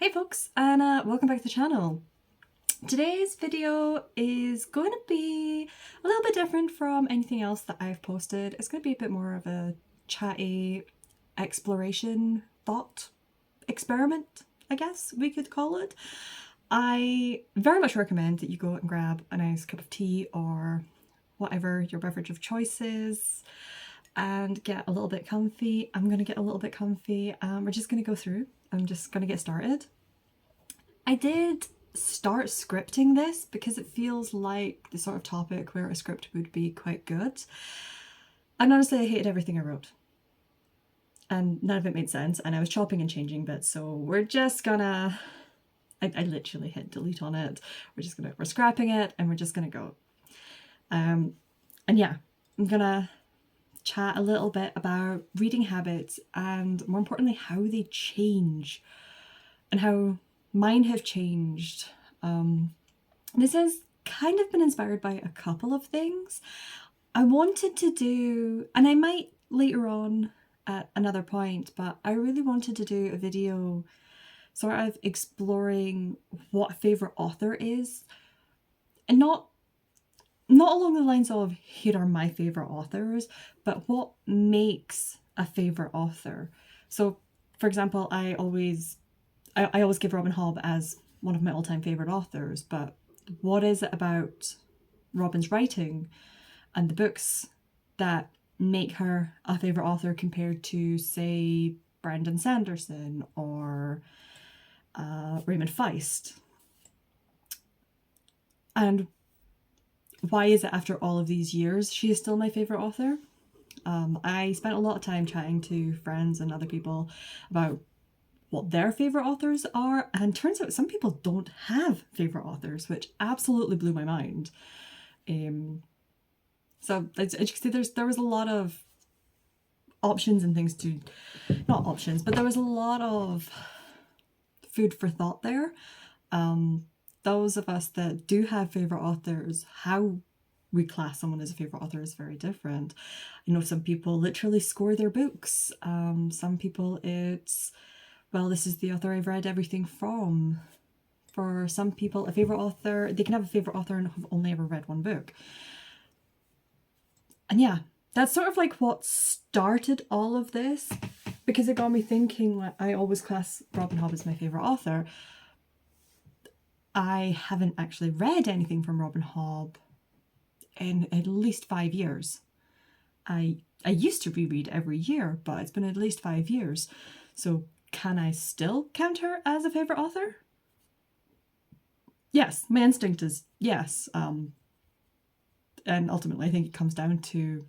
Hey folks, and welcome back to the channel. Today's video is going to be a little bit different from anything else that I've posted. It's going to be a bit more of a chatty exploration thought experiment, I guess we could call it. I very much recommend that you go and grab a nice cup of tea or whatever your beverage of choice is and get a little bit comfy. I'm going to get a little bit comfy. We're just going to go through. I'm just going to get started. I did start scripting this because it feels like the sort of topic where a script would be quite good. And honestly, I hated everything I wrote. And none of it made sense, and I was chopping and changing bits, so we're just gonna... I literally hit delete on it. We're scrapping it, and we're just gonna go. And yeah, I'm gonna chat a little bit about reading habits and, more importantly, how they change and how mine have changed. This has kind of been inspired by a couple of things. I wanted to do, and I might later on at another point, but I really wanted to do a video sort of exploring what a favourite author is, and not along the lines of here are my favourite authors, but what makes a favourite author. So for example, I always give Robin Hobb as one of my all-time favourite authors, but what is it about Robin's writing and the books that make her a favourite author compared to, say, Brandon Sanderson or Raymond Feist? And why is it after all of these years she is still my favourite author? I spent a lot of time chatting to friends and other people about what their favourite authors are, and turns out some people don't have favourite authors, which absolutely blew my mind. So as you can see, there was a lot of options and things to... not options, but there was a lot of food for thought there. Those of us that do have favourite authors, how we class someone as a favourite author is very different. I know some people literally score their books. Some people it's, well, this is the author I've read everything from. For some people, a favourite author, they can have a favourite author and have only ever read one book. And yeah, that's sort of like what started all of this, because it got me thinking, like, I always class Robin Hobb as my favourite author. I haven't actually read anything from Robin Hobb in at least 5 years. I used to reread every year, but it's been at least 5 years. So can I still count her as a favourite author? Yes, my instinct is yes. And ultimately I think it comes down to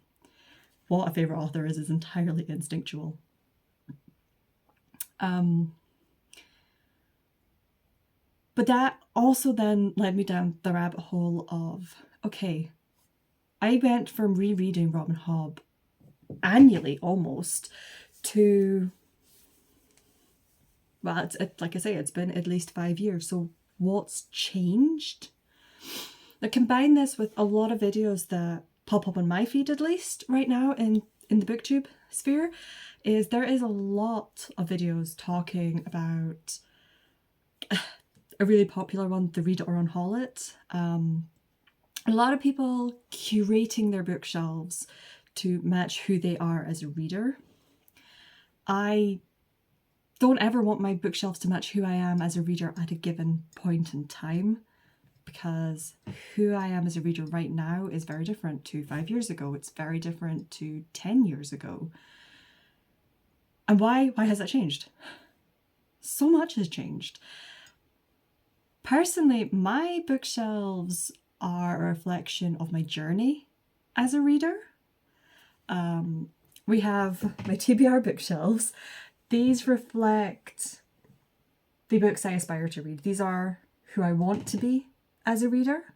what a favourite author is entirely instinctual. But that also then led me down the rabbit hole of, okay, I went from rereading Robin Hobb annually almost to, well, like I say, it's been at least 5 years. So what's changed? Now combine this with a lot of videos that pop up on my feed, at least right now in the booktube sphere, is there is a lot of videos talking about a really popular one, the Read It or Unhaul It. A lot of people curating their bookshelves to match who they are as a reader. I don't ever want my bookshelves to match who I am as a reader at a given point in time, because who I am as a reader right now is very different to 5 years ago. It's very different to 10 years ago. And why has that changed? So much has changed. Personally, my bookshelves are a reflection of my journey as a reader. We have my TBR bookshelves. These reflect the books I aspire to read. These are who I want to be as a reader,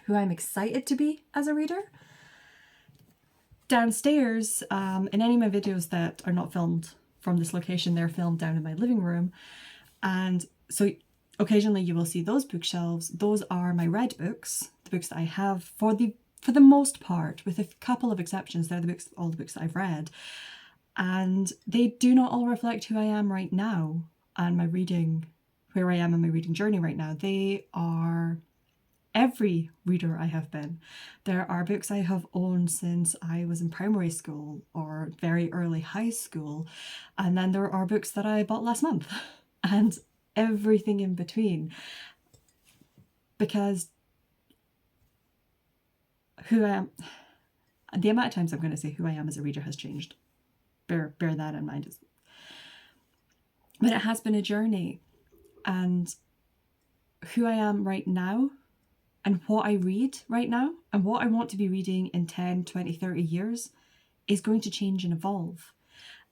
who I'm excited to be as a reader. Downstairs, in any of my videos that are not filmed from this location, they're filmed down in my living room. And so occasionally you will see those bookshelves. Those are my read books, the books that I have for the most part, with a couple of exceptions. They're all the books that I've read. And they do not all reflect who I am right now. and my reading, where I am in my reading journey right now, they are every reader I have been. There are books I have owned since I was in primary school or very early high school, and then there are books that I bought last month and everything in between, because who I am, the amount of times I'm going to say who I am as a reader has changed. Bear that in mind. But it has been a journey, and who I am right now and what I read right now and what I want to be reading in 10, 20, 30 years is going to change and evolve.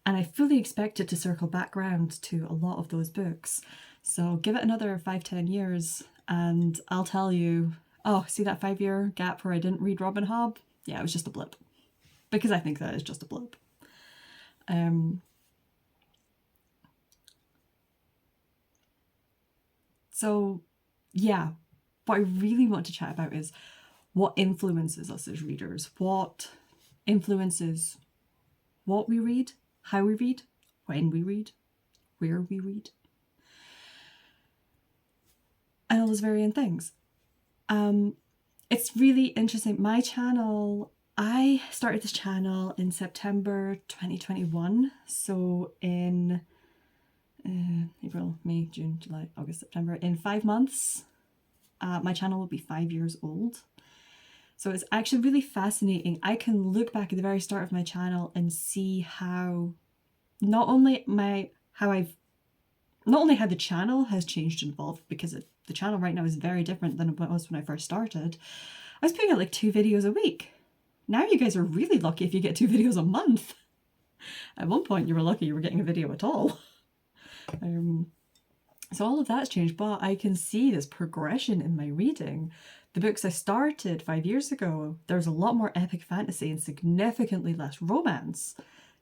And I fully expect it to circle back round to a lot of those books. So give it another 5, 10 years and I'll tell you, oh, see that 5-year gap where I didn't read Robin Hobb? Yeah, it was just a blip. Because I think that is just a blip. So yeah, what I really want to chat about is what influences us as readers, what influences what we read, how we read, when we read, where we read, and all those varying things. It's really interesting. My channel, I started this channel in September 2021. So in April, May, June, July, August, September, in 5 months, my channel will be 5 years old. So it's actually really fascinating. I can look back at the very start of my channel and see how not only how the channel has changed and evolved, because the channel right now is very different than it was when I first started. I was putting out like 2 videos a week. Now you guys are really lucky if you get 2 videos a month. At one point you were lucky you were getting a video at all. So all of that's changed, but I can see this progression in my reading. The books I started 5 years ago, there's a lot more epic fantasy and significantly less romance.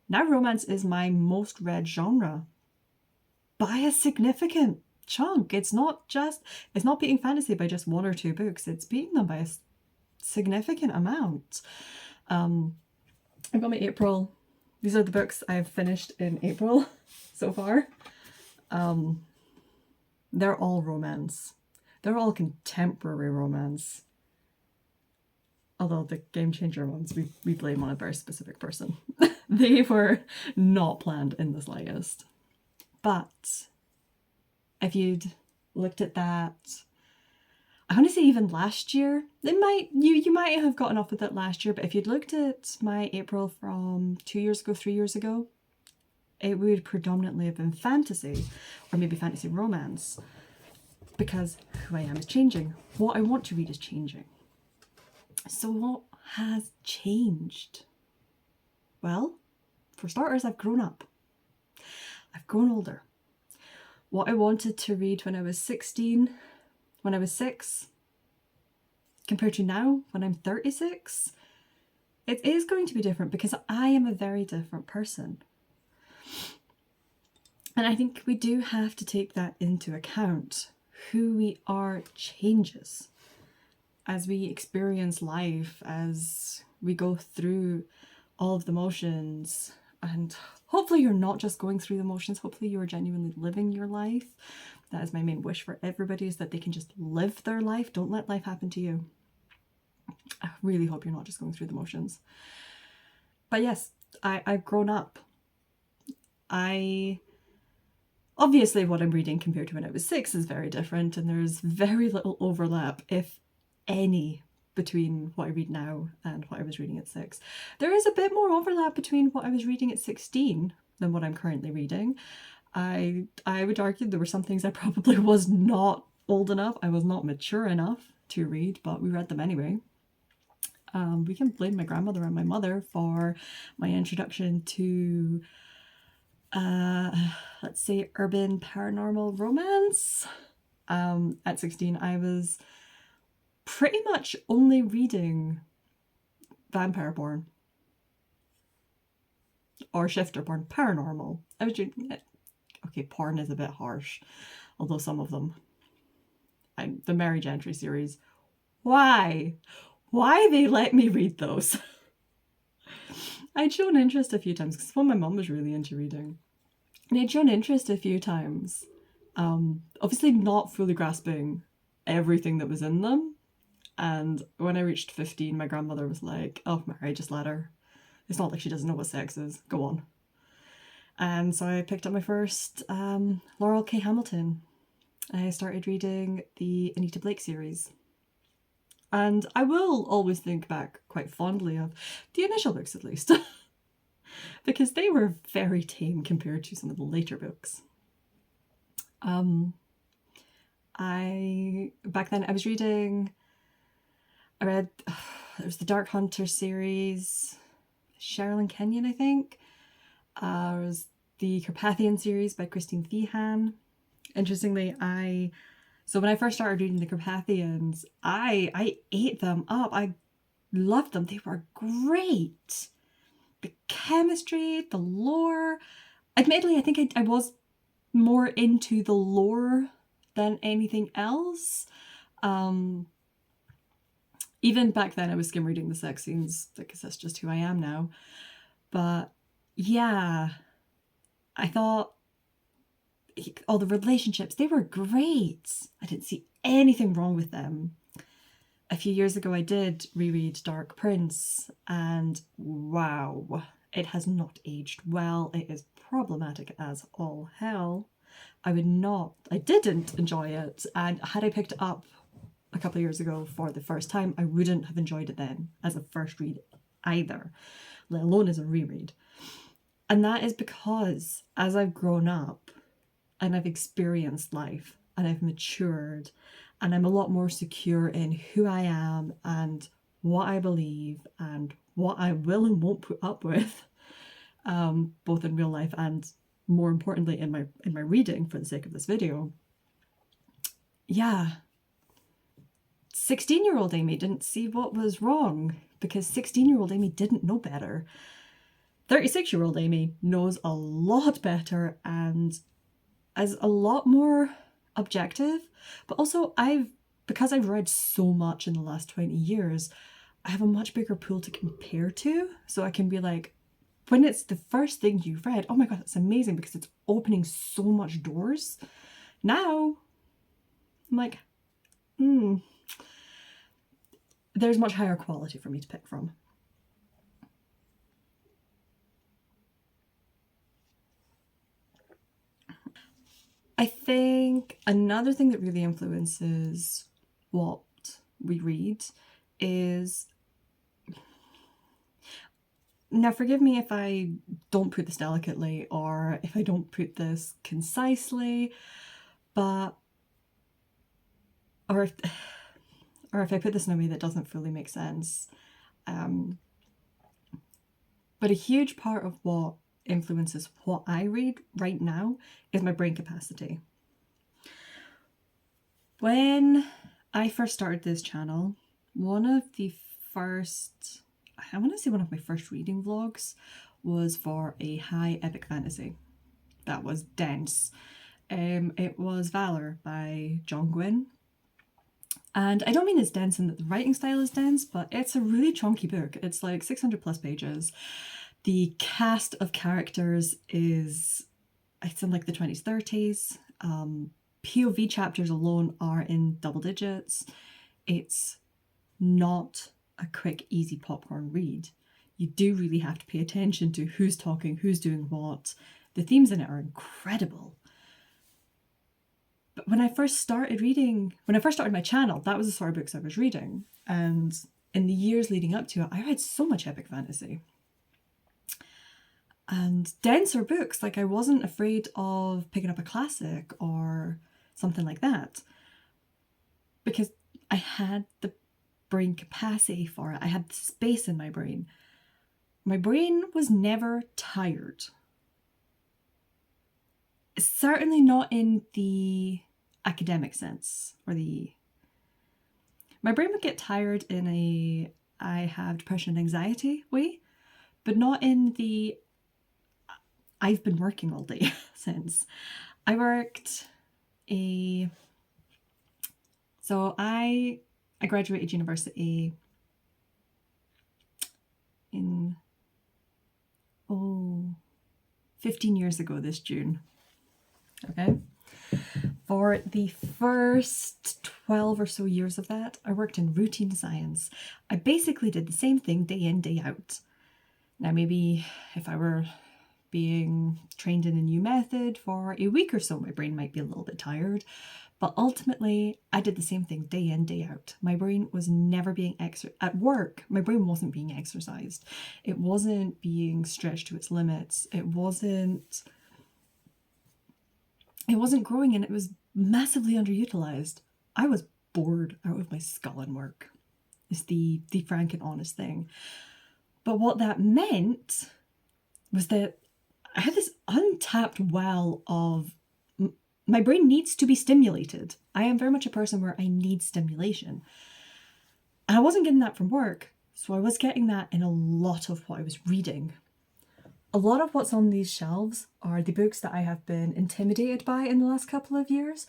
Now romance is my most read genre by a significant chunk. It's not beating fantasy by just 1 or 2 books. It's beating them by a significant amount. I've got my April. These are the books I've finished in April so far. They're all romance. They're all contemporary romance. Although the game changer ones, we blame on a very specific person. They were not planned in the slightest. But if you'd looked at that, I want to say even last year, you might have gotten off with it last year, but if you'd looked at my April from 2 years ago, 3 years ago, it would predominantly have been fantasy, or maybe fantasy romance, because who I am is changing. What I want to read is changing. So what has changed? Well, for starters, I've grown up. I've grown older. What I wanted to read when I was 16, when I was 6, compared to now, when I'm 36, it is going to be different because I am a very different person. And I think we do have to take that into account. Who we are changes as we experience life, as we go through all of the motions. And hopefully you're not just going through the motions, hopefully you are genuinely living your life. That is my main wish for everybody, is that they can just live their life. Don't let life happen to you. I really hope you're not just going through the motions. But yes, I've grown up. Obviously what I'm reading compared to when I was 6 is very different, and there's very little overlap, if any, between what I read now and what I was reading at 6. There is a bit more overlap between what I was reading at 16 than what I'm currently reading. I would argue there were some things I probably was not old enough, I was not mature enough to read, but we read them anyway. We can blame my grandmother and my mother for my introduction to let's say urban paranormal romance. At 16 I was pretty much only reading vampire porn or shifter porn. Paranormal, I was reading, okay, porn is a bit harsh, although some of them, the Mary Gentry series, why they let me read those. I'd shown interest a few times because my mum was really into reading. And I'd shown interest a few times. Obviously not fully grasping everything that was in them. And when I reached 15, my grandmother was like, "Oh, Mary, just let her. It's not like she doesn't know what sex is. Go on." And so I picked up my first Laurel K. Hamilton. I started reading the Anita Blake series. And I will always think back quite fondly of the initial books, at least, because they were very tame compared to some of the later books. Back then I was reading, there was the Dark Hunter series, Sherilyn Kenyon, I think. There was the Carpathian series by Christine Feehan. Interestingly, so when I first started reading the Carpathians, I ate them up. I loved them. They were great. The chemistry, the lore. Admittedly, I think I was more into the lore than anything else. Even back then I was skim reading the sex scenes because that's just who I am now. But yeah, I thought all the relationships, they were great. I didn't see anything wrong with them. A few years ago I did reread Dark Prince, and wow, it has not aged well. It is problematic as all hell. I didn't enjoy it, and had I picked it up a couple of years ago for the first time, I wouldn't have enjoyed it then as a first read either, let alone as a reread. And that is because as I've grown up and I've experienced life and I've matured and I'm a lot more secure in who I am and what I believe and what I will and won't put up with, both in real life and more importantly in my reading for the sake of this video. Yeah, 16-year-old Amy didn't see what was wrong because 16-year-old Amy didn't know better. 36-year-old Amy knows a lot better and is a lot more objective. But also because I've read so much in the last 20 years, I have a much bigger pool to compare to. So I can be like, when it's the first thing you've read, oh my god, that's amazing because it's opening so much doors. Now, I'm like, there's much higher quality for me to pick from. I think another thing that really influences what we read is, now forgive me if I don't put this delicately or if I don't put this concisely, but or if I put this in a way that doesn't fully make sense. But a huge part of what influences what I read right now is my brain capacity. When I first started this channel, one of my first reading vlogs was for a high epic fantasy that was dense. It was Valor by John Gwynne. And I don't mean it's dense in that the writing style is dense, but it's a really chunky book. It's like 600 plus pages. The cast of characters it's in like the 20s, 30s. POV chapters alone are in double digits. It's not a quick, easy popcorn read. You do really have to pay attention to who's talking, who's doing what. The themes in it are incredible. But when I first started my channel, that was the sort of books I was reading. And in the years leading up to it, I read so much epic fantasy. And denser books, like I wasn't afraid of picking up a classic or something like that. Because I had the brain capacity for it. I had the space in my brain. My brain was never tired. Certainly not in the academic sense, my brain would get tired in a I have depression and anxiety way, but not in the I've been working all day sense. I graduated university in 15 years ago this June. Okay? For the first 12 or so years of that, I worked in routine science. I basically did the same thing day in, day out. Now, maybe if I were being trained in a new method for a week or so, my brain might be a little bit tired. But ultimately, I did the same thing day in, day out. My brain was never being at work. My brain wasn't being exercised. It wasn't being stretched to its limits. It wasn't growing, and it was massively underutilized. I was bored out of my skull in work, is the frank and honest thing. But what that meant was that I had this untapped well of my brain needs to be stimulated. I am very much a person where I need stimulation. And I wasn't getting that from work, so I was getting that in a lot of what I was reading. A lot of what's on these shelves are the books that I have been intimidated by in the last couple of years,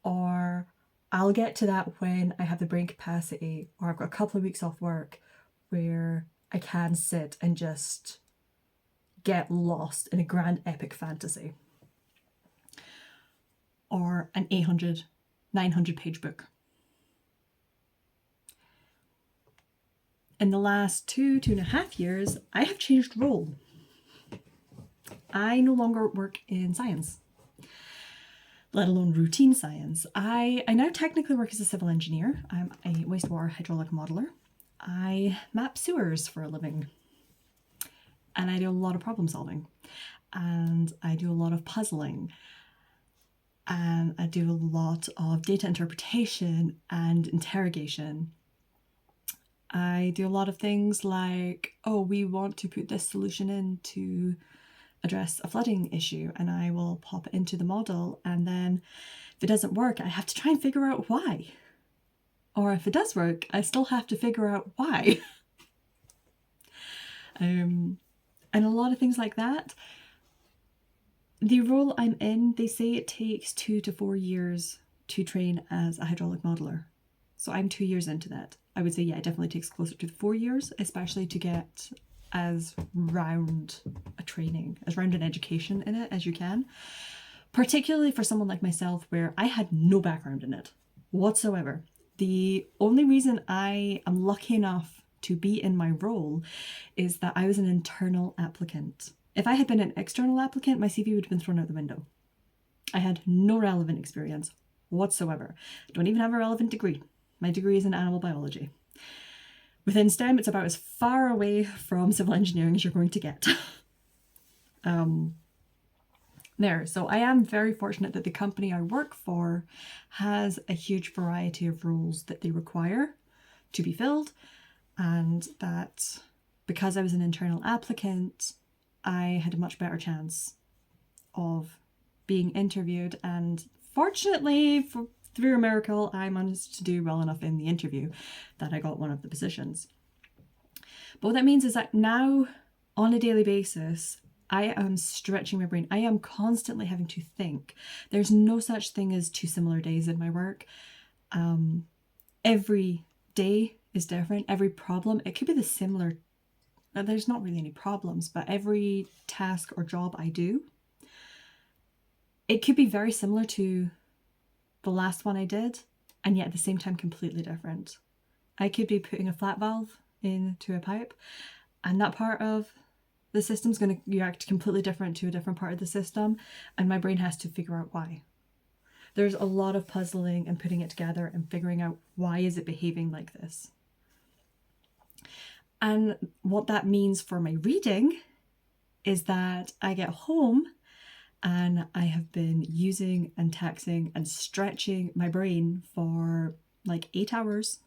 or I'll get to that when I have the brain capacity, or I've got a couple of weeks off work where I can sit and just get lost in a grand epic fantasy. Or an 800, 900 page book. In the last 2.5 years, I have changed role. I no longer work in science, let alone routine science. I now technically work as a civil engineer. I'm a wastewater hydraulic modeler. I map sewers for a living. And I do a lot of problem solving. And I do a lot of puzzling. And I do a lot of data interpretation and interrogation. I do a lot of things like, oh, we want to put this solution in to address a flooding issue, and I will pop it into the model, and then if it doesn't work, I have to try and figure out why. Or if it does work, I still have to figure out why. And a lot of things like that. The role I'm in, they say it takes 2 to 4 years to train as a hydraulic modeler. So I'm 2 years into that. I would say, yeah, it definitely takes closer to 4 years, especially to get as round a training, as round an education in it as you can. Particularly for someone like myself, where I had no background in it whatsoever. The only reason I am lucky enough to be in my role is that I was an internal applicant. If I had been an external applicant, my CV would have been thrown out the window. I had no relevant experience whatsoever. I don't even have a relevant degree. My degree is in animal biology. Within STEM, it's about as far away from civil engineering as you're going to get. So I am very fortunate that the company I work for has a huge variety of roles that they require to be filled, and that because I was an internal applicant, I had a much better chance of being interviewed, and fortunately, through a miracle, I managed to do well enough in the interview that I got one of the positions. But what that means is that now, on a daily basis, I am stretching my brain. I am constantly having to think. There's no such thing as 2 similar days in my work. Every day is different. Every problem, it could be the similar. There's not really any problems, but every task or job I do, it could be very similar to the last one I did, and yet at the same time completely different. I could be putting a flat valve into a pipe, and that part of the system's going to react completely different to a different part of the system, and my brain has to figure out why. There's a lot of puzzling and putting it together and figuring out why is it behaving like this. And what that means for my reading is that I get home and I have been using and taxing and stretching my brain for like 8 hours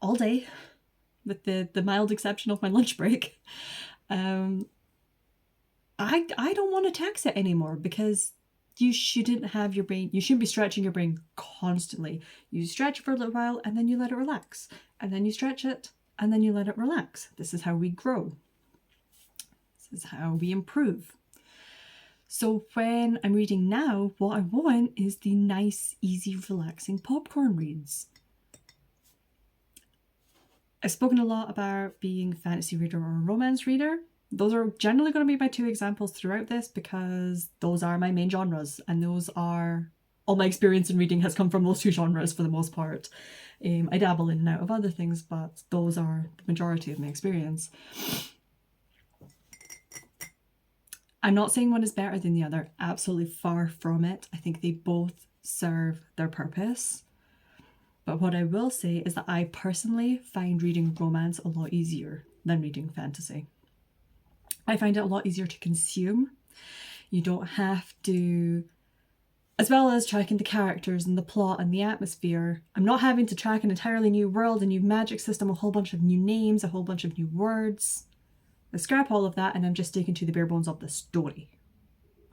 all day, with the mild exception of my lunch break. I don't want to tax it anymore, because you shouldn't have your brain, you shouldn't be stretching your brain constantly. You stretch it for a little while and then you let it relax, and then you stretch it and then you let it relax. This is how we grow. This is how we improve. So when I'm reading now, what I want is the nice, easy, relaxing popcorn reads. I've spoken a lot about being a fantasy reader or a romance reader. Those are generally going to be my two examples throughout this because those are my main genres, and those are all my experience in reading has come from those two genres for the most part. I dabble in and out of other things, but those are the majority of my experience. I'm not saying one is better than the other, absolutely far from it. I think they both serve their purpose. But what I will say is that I personally find reading romance a lot easier than reading fantasy. I find it a lot easier to consume. You don't have to, as well as tracking the characters and the plot and the atmosphere, I'm not having to track an entirely new world, a new magic system, a whole bunch of new names, a whole bunch of new words. I scrap all of that and I'm just sticking to the bare bones of the story.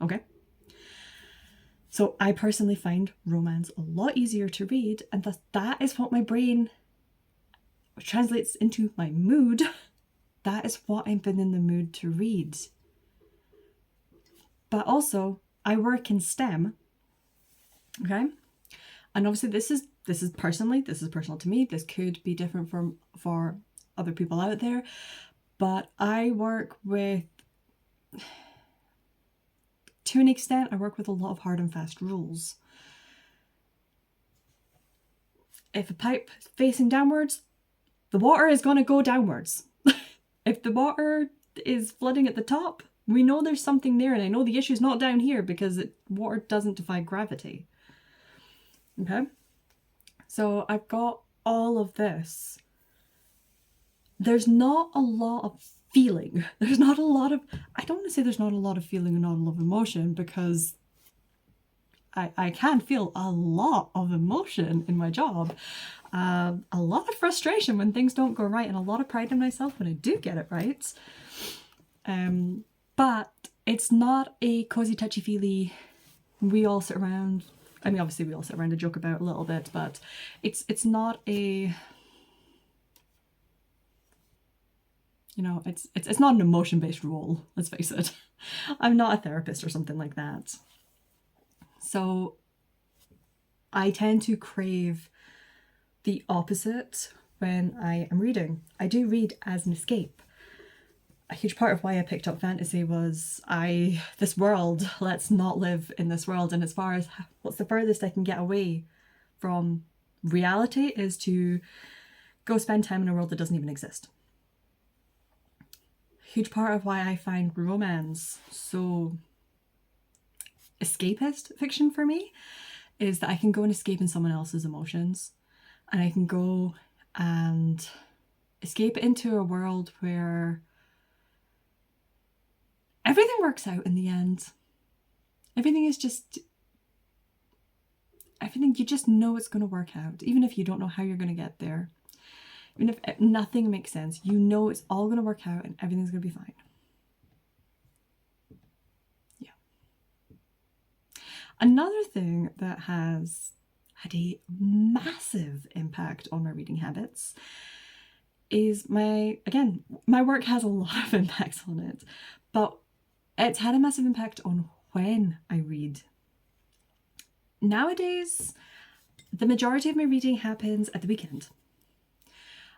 Okay? So I personally find romance a lot easier to read, and that is what my brain translates into my mood. That is what I've been in the mood to read. But also, I work in STEM, okay? And obviously this is personal to me. This could be different for other people out there. But I work with, to an extent, I work with a lot of hard and fast rules. If a pipe is facing downwards, the water is going to go downwards. If the water is flooding at the top, we know there's something there, and I know the issue's not down here because water doesn't defy gravity. Okay? So I've got all of this. There's not a lot of feeling. There's not a lot of, I don't want to say there's not a lot of feeling and not a lot of emotion, because I can feel a lot of emotion in my job. A lot of frustration when things don't go right, and a lot of pride in myself when I do get it right. But it's not a cozy, touchy-feely, we all sit around, I mean obviously we all sit around and joke about a little bit, but it's not a, you know, it's not an emotion-based role, let's face it. I'm not a therapist or something like that. So I tend to crave the opposite when I am reading. I do read as an escape. A huge part of why I picked up fantasy was this world, let's not live in this world. And as far as what's the furthest I can get away from reality is to go spend time in a world that doesn't even exist. Huge part of why I find romance so escapist fiction for me is that I can go and escape in someone else's emotions, and I can go and escape into a world where everything works out in the end. Everything is just, everything, you just know it's going to work out, even if you don't know how you're going to get there. Even if nothing makes sense, you know it's all going to work out and everything's going to be fine. Yeah. Another thing that has had a massive impact on my reading habits is my work has a lot of impacts on it, but it's had a massive impact on when I read. Nowadays, the majority of my reading happens at the weekend.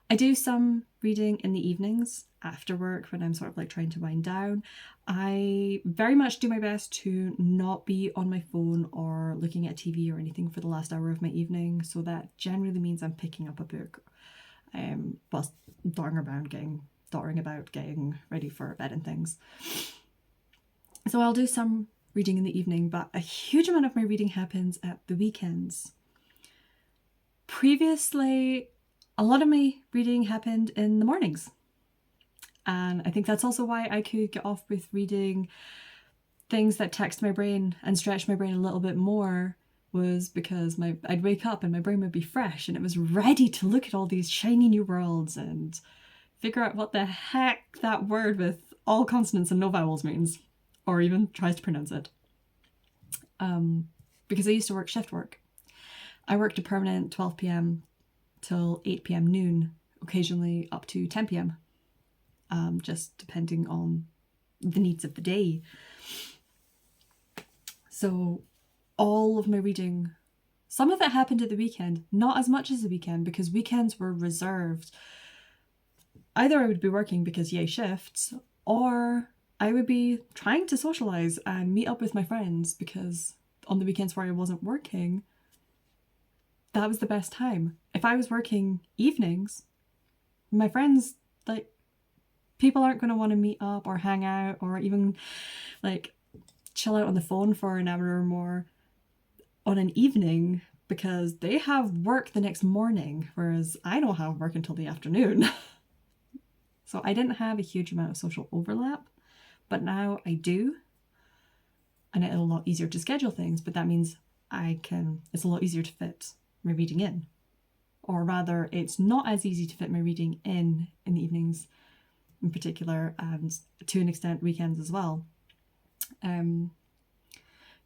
I do some reading in the evenings after work when I'm sort of like trying to wind down. I very much do my best to not be on my phone or looking at TV or anything for the last hour of my evening. So that generally means I'm picking up a book whilst doddering about getting ready for bed and things. So I'll do some reading in the evening, but a huge amount of my reading happens at the weekends. Previously, a lot of my reading happened in the mornings. And I think that's also why I could get off with reading things that text my brain and stretch my brain a little bit more, was because I'd wake up and my brain would be fresh and it was ready to look at all these shiny new worlds and figure out what the heck that word with all consonants and no vowels means, or even tries to pronounce it. Because I used to work shift work. I worked a permanent 12 p.m. till 8 p.m. noon, occasionally up to 10 p.m. Just depending on the needs of the day. So all of my reading, some of it happened at the weekend, not as much as the weekend, because weekends were reserved. Either I would be working because yay shifts, Or I would be trying to socialize and meet up with my friends, because on the weekends where I wasn't working, that was the best time. If I was working evenings, my friends, like, people aren't going to want to meet up or hang out or even like chill out on the phone for an hour or more on an evening, because they have work the next morning, whereas I don't have work until the afternoon. So I didn't have a huge amount of social overlap, but now I do. And it's a lot easier to schedule things, but that means it's a lot easier to fit my reading in. Or rather, it's not as easy to fit my reading in the evenings in particular, and to an extent weekends as well.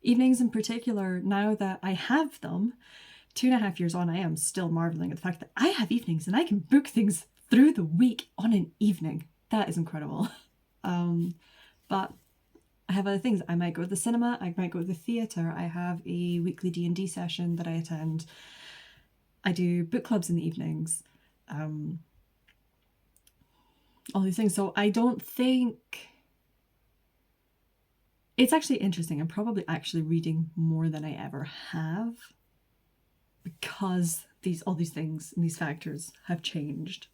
Evenings in particular, now that I have them, 2.5 years on, I am still marveling at the fact that I have evenings and I can book things through the week on an evening. That is incredible. But I have other things. I might go to the cinema, I might go to the theatre, I have a weekly D&D session that I attend. I do book clubs in the evenings. All these things. So I don't think... It's actually interesting. I'm probably actually reading more than I ever have, because all these things and these factors have changed.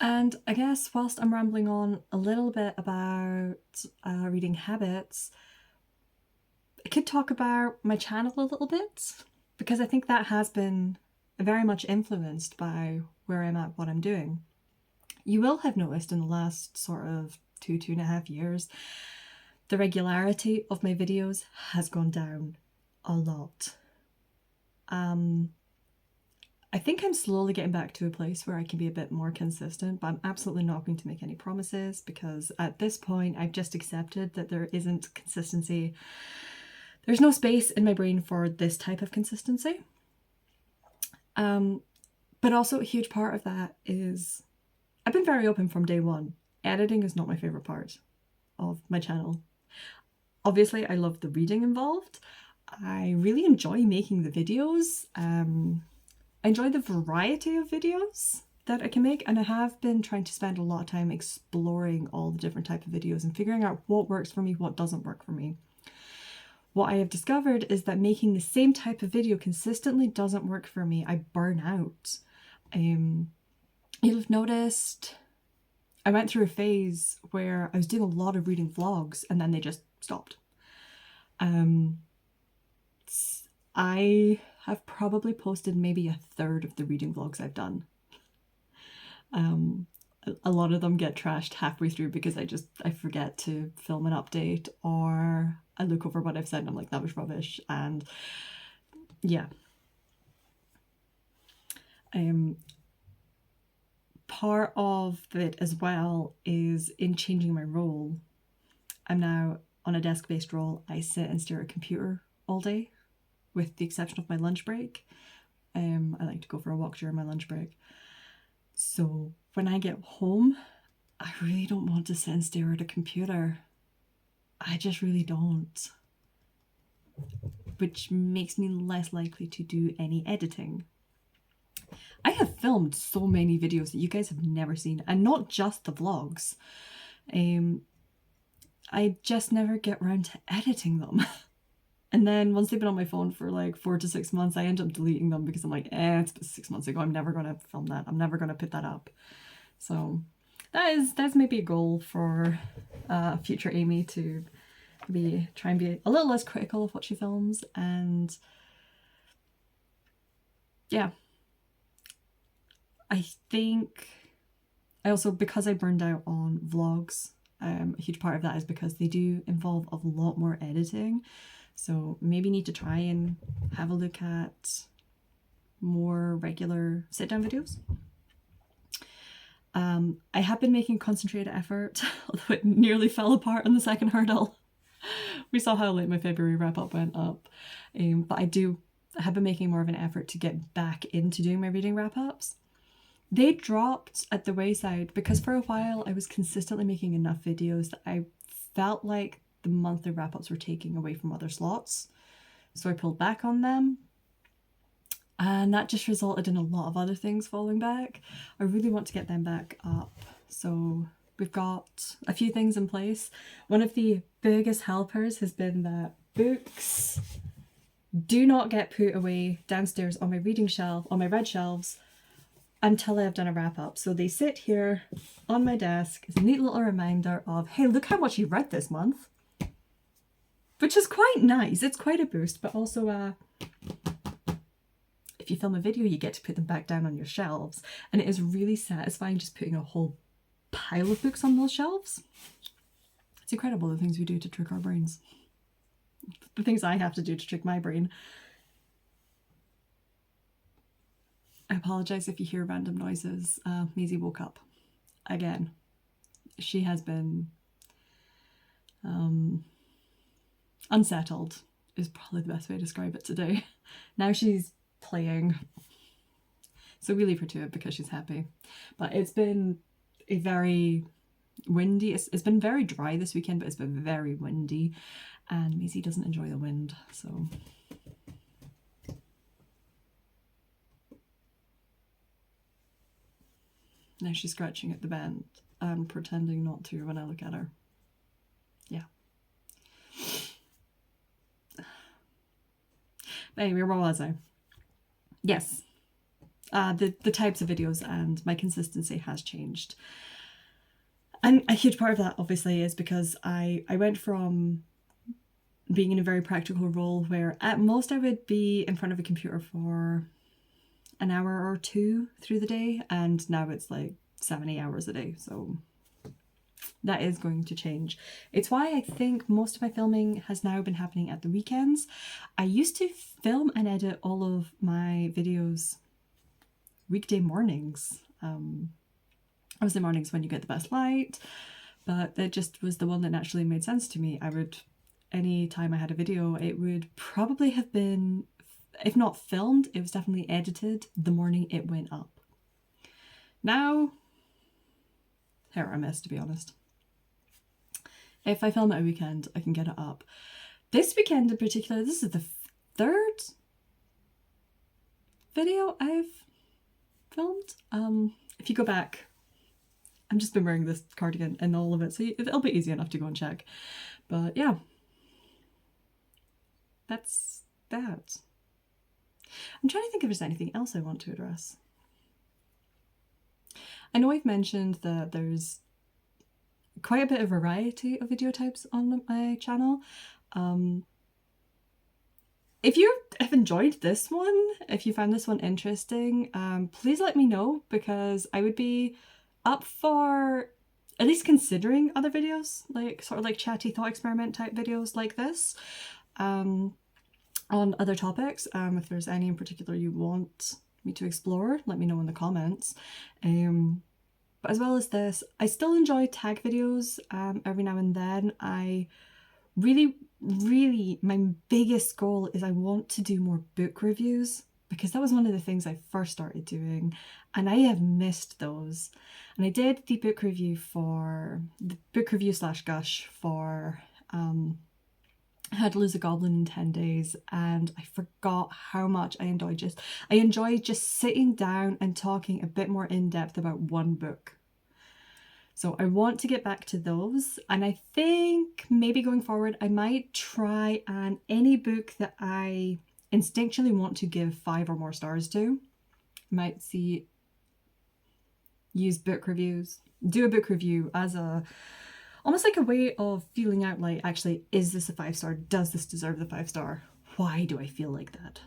And I guess whilst I'm rambling on a little bit about reading habits, I could talk about my channel a little bit, because I think that has been very much influenced by where I'm at, what I'm doing. You will have noticed in the last sort of 2.5 years, the regularity of my videos has gone down a lot. I think I'm slowly getting back to a place where I can be a bit more consistent, but I'm absolutely not going to make any promises, because at this point I've just accepted that there isn't consistency. There's no space in my brain for this type of consistency. But also a huge part of that is I've been very open from day one. Editing is not my favourite part of my channel. Obviously, I love the reading involved. I really enjoy making the videos. I enjoy the variety of videos that I can make, and I have been trying to spend a lot of time exploring all the different types of videos and figuring out what works for me, what doesn't work for me. What I have discovered is that making the same type of video consistently doesn't work for me. I burn out. You'll have noticed I went through a phase where I was doing a lot of reading vlogs and then they just stopped. I have probably posted maybe 1/3 of the reading vlogs I've done. A lot of them get trashed halfway through because I forget to film an update, or I look over what I've said and I'm like, that was rubbish. And yeah. Part of it as well is in changing my role. I'm now on a desk-based role. I sit and stare at a computer all day, with the exception of my lunch break. I like to go for a walk during my lunch break. So when I get home, I really don't want to sit and stare at a computer. I just really don't. Which makes me less likely to do any editing. I have filmed so many videos that you guys have never seen, and not just the vlogs. I just never get around to editing them. And then once they've been on my phone for like 4 to 6 months, I end up deleting them because I'm like, it's 6 months ago, I'm never going to film that. I'm never going to put that up. So that's maybe a goal for future Amy, to try and be a little less critical of what she films. And yeah. I think I also, because I burned out on vlogs, a huge part of that is because they do involve a lot more editing. So maybe need to try and have a look at more regular sit-down videos. I have been making concentrated effort, although it nearly fell apart on the second hurdle. We saw how late my February wrap-up went up. But I have been making more of an effort to get back into doing my reading wrap-ups. They dropped at the wayside because for a while I was consistently making enough videos that I felt like the monthly wrap-ups were taking away from other slots. So I pulled back on them. and that just resulted in a lot of other things falling back. I really want to get them back up, so we've got a few things in place. One of the biggest helpers has been that books do not get put away downstairs on my reading shelf, on my red shelves, until I've done a wrap up. So they sit here on my desk as a neat little reminder of, hey, look how much you read this month. Which is quite nice. It's quite a boost, but also if you film a video, you get to put them back down on your shelves. And it is really satisfying just putting a whole pile of books on those shelves. It's incredible the things we do to trick our brains. The things I have to do to trick my brain. I apologise if you hear random noises. Maisie woke up again. She has been unsettled is probably the best way to describe it today. Now she's playing. So we leave her to it because she's happy. But it's been a very windy, it's been very dry this weekend, but it's been very windy. And Maisie doesn't enjoy the wind, so... Now she's scratching at the vent and pretending not to when I look at her. Yeah. Anyway, where was I? Yes. The types of videos and my consistency has changed. And a huge part of that obviously is because I went from being in a very practical role where at most I would be in front of a computer for an hour or two through the day, and now it's like 7-8 hours a day, so that is going to change. It's why I think most of my filming has now been happening at the weekends. I used to film and edit all of my videos weekday mornings. Obviously mornings when you get the best light, but that just was the one that naturally made sense to me. I would, any time I had a video, it would probably have been, if not filmed, it was definitely edited the morning it went up. Now, hit or miss, to be honest. If I film at a weekend, I can get it up. This weekend in particular, this is the third video I've filmed. If you go back, I've just been wearing this cardigan and all of it, so it'll be easy enough to go and check. But yeah, that's that. I'm trying to think if there's anything else I want to address. I know I've mentioned that there's quite a bit of variety of video types on my channel. If you have enjoyed this one, if you found this one interesting, please let me know, because I would be up for at least considering other videos, like sort of like chatty thought experiment type videos like this. On other topics. If there's any in particular you want me to explore, let me know in the comments. But as well as this, I still enjoy tag videos every now and then. I really, my biggest goal is I want to do more book reviews, because that was one of the things I first started doing and I have missed those. And I did the book review / gush for How to Lose a Goblin in 10 Days, and I forgot how much I enjoy just sitting down and talking a bit more in depth about one book. So I want to get back to those, and I think maybe going forward I might try and any book that I instinctually want to give 5 or more stars to, I might use book reviews, do a book review as almost like a way of feeling out, like, actually, is this a 5-star? Does this deserve the 5-star? Why do I feel like that?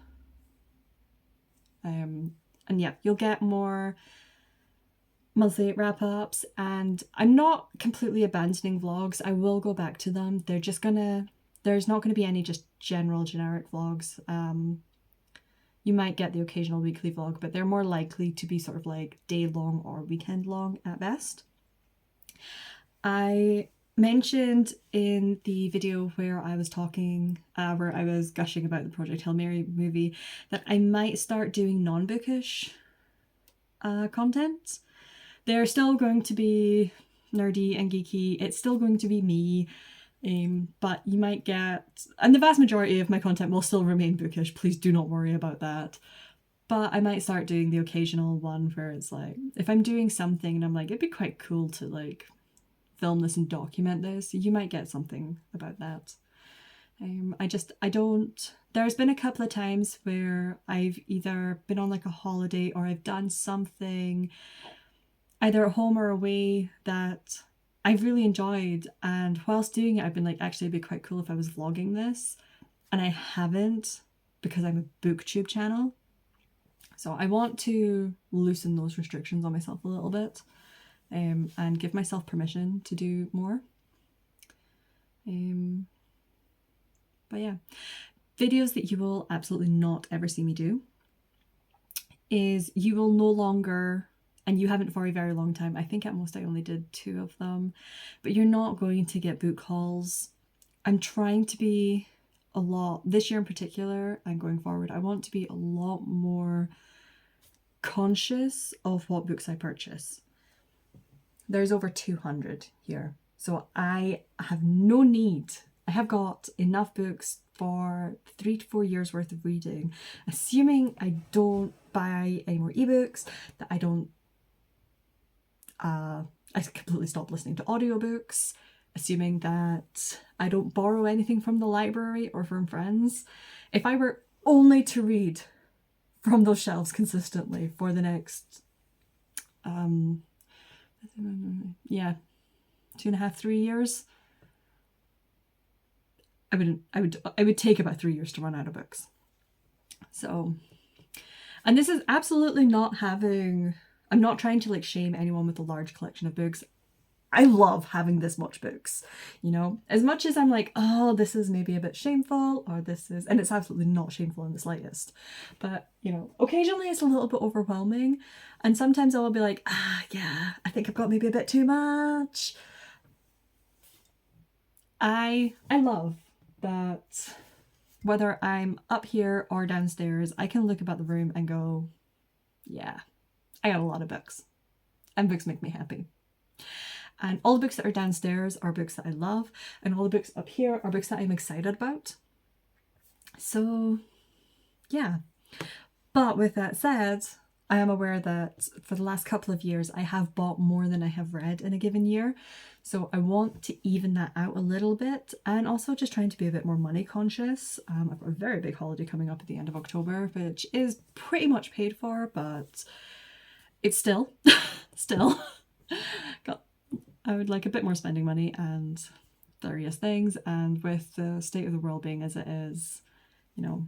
And yeah, you'll get more monthly wrap-ups, and I'm not completely abandoning vlogs. I will go back to them. There's not gonna be any just generic vlogs. You might get the occasional weekly vlog, but they're more likely to be sort of like day-long or weekend-long at best. I mentioned in the video where I was talking, where I was gushing about the Project Hail Mary movie, that I might start doing non-bookish content. They're still going to be nerdy and geeky. It's still going to be me, but you might get, and the vast majority of my content will still remain bookish. Please do not worry about that. But I might start doing the occasional one where it's like, if I'm doing something and I'm like, it'd be quite cool to like film this and document this, you might get something about that. I don't, there's been a couple of times where I've either been on like a holiday or I've done something either at home or away that I've really enjoyed, and whilst doing it I've been like, actually it'd be quite cool if I was vlogging this, and I haven't because I'm a booktube channel. So I want to loosen those restrictions on myself a little bit, and give myself permission to do more. But yeah, videos that you will absolutely not ever see me do is you will no longer, and you haven't for a very long time, I think at most I only did 2 of them, but you're not going to get book hauls. I'm trying to be a lot, this year in particular and going forward, I want to be a lot more conscious of what books I purchase. There's over 200 here, so I have no need. I have got enough books for 3 to 4 years worth of reading, assuming I don't buy any more ebooks, that I don't I completely stop listening to audiobooks, assuming that I don't borrow anything from the library or from friends. If I were only to read from those shelves consistently for the next yeah, 2.5, 3 years, I would take about 3 years to run out of books. So, and this is absolutely not having, I'm not trying to like shame anyone with a large collection of books. I love having this much books, you know, as much as I'm like, oh, this is maybe a bit shameful, or this is, and it's absolutely not shameful in the slightest, but you know, occasionally it's a little bit overwhelming, and sometimes I will be like, yeah, I think I've got maybe a bit too much. I love that whether I'm up here or downstairs, I can look about the room and go, yeah, I got a lot of books, and books make me happy. And all the books that are downstairs are books that I love, and all the books up here are books that I'm excited about. So yeah, but with that said, I am aware that for the last couple of years I have bought more than I have read in a given year, so I want to even that out a little bit, and also just trying to be a bit more money conscious. I've got a very big holiday coming up at the end of October, which is pretty much paid for, but it's still got, I would like a bit more spending money and various things, and with the state of the world being as it is, you know,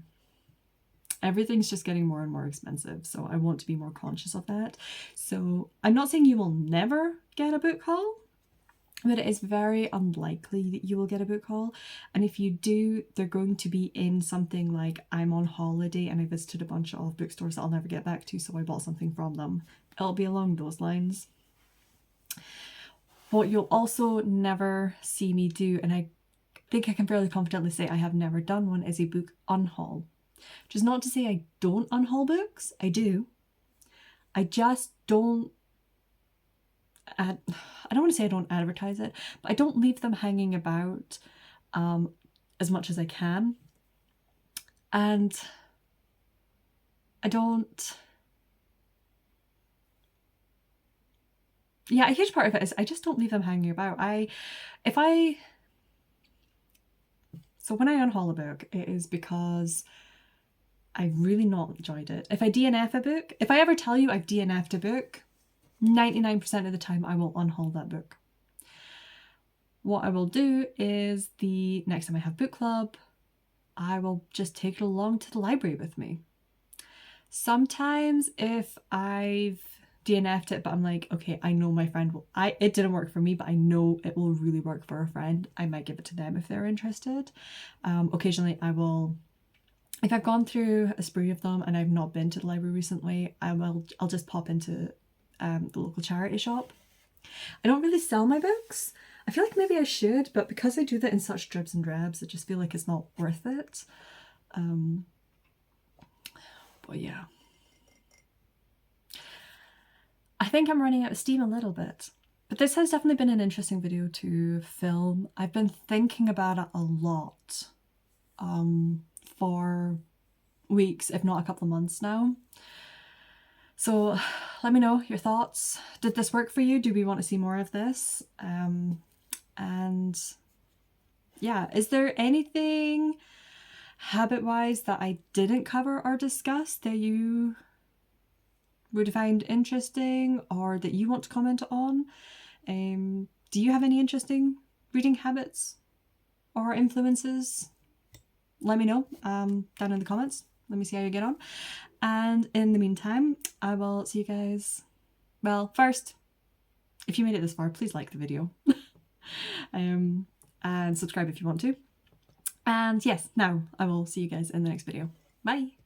everything's just getting more and more expensive, so I want to be more conscious of that. So I'm not saying you will never get a book haul, but it is very unlikely that you will get a book haul, and if you do, they're going to be in something like, I'm on holiday and I visited a bunch of bookstores that I'll never get back to, so I bought something from them. It'll be along those lines. What you'll also never see me do, and I think I can fairly confidently say I have never done one, is a book unhaul. Which is not to say I don't unhaul books, I do. I just don't, I don't want to say I don't advertise it, but I don't leave them hanging about as much as I can. And I don't, yeah, a huge part of it is I just don't leave them hanging about. So when I unhaul a book, it is because I've really not enjoyed it. If I DNF a book, if I ever tell you I've DNF'd a book, 99% of the time I will unhaul that book. What I will do is the next time I have book club, I will just take it along to the library with me. Sometimes if I've DNF'd it, but I'm like, okay, I know my friend will, it didn't work for me, but I know it will really work for a friend, I might give it to them if they're interested. Occasionally I will, if I've gone through a spree of them and I've not been to the library recently, I'll just pop into the local charity shop. I don't really sell my books. I feel like maybe I should, but because I do that in such dribs and drabs, I just feel like it's not worth it. But yeah. I think I'm running out of steam a little bit, but this has definitely been an interesting video to film. I've been thinking about it a lot for weeks, if not a couple of months now. So let me know your thoughts. Did this work for you? Do we want to see more of this? And yeah, is there anything habit-wise that I didn't cover or discuss that you would find interesting or that you want to comment on? Do you have any interesting reading habits or influences? Let me know down in the comments. Let me see how you get on. And in the meantime, I will see you guys. Well, first, if you made it this far, please like the video. And subscribe if you want to. And yes, now I will see you guys in the next video. Bye!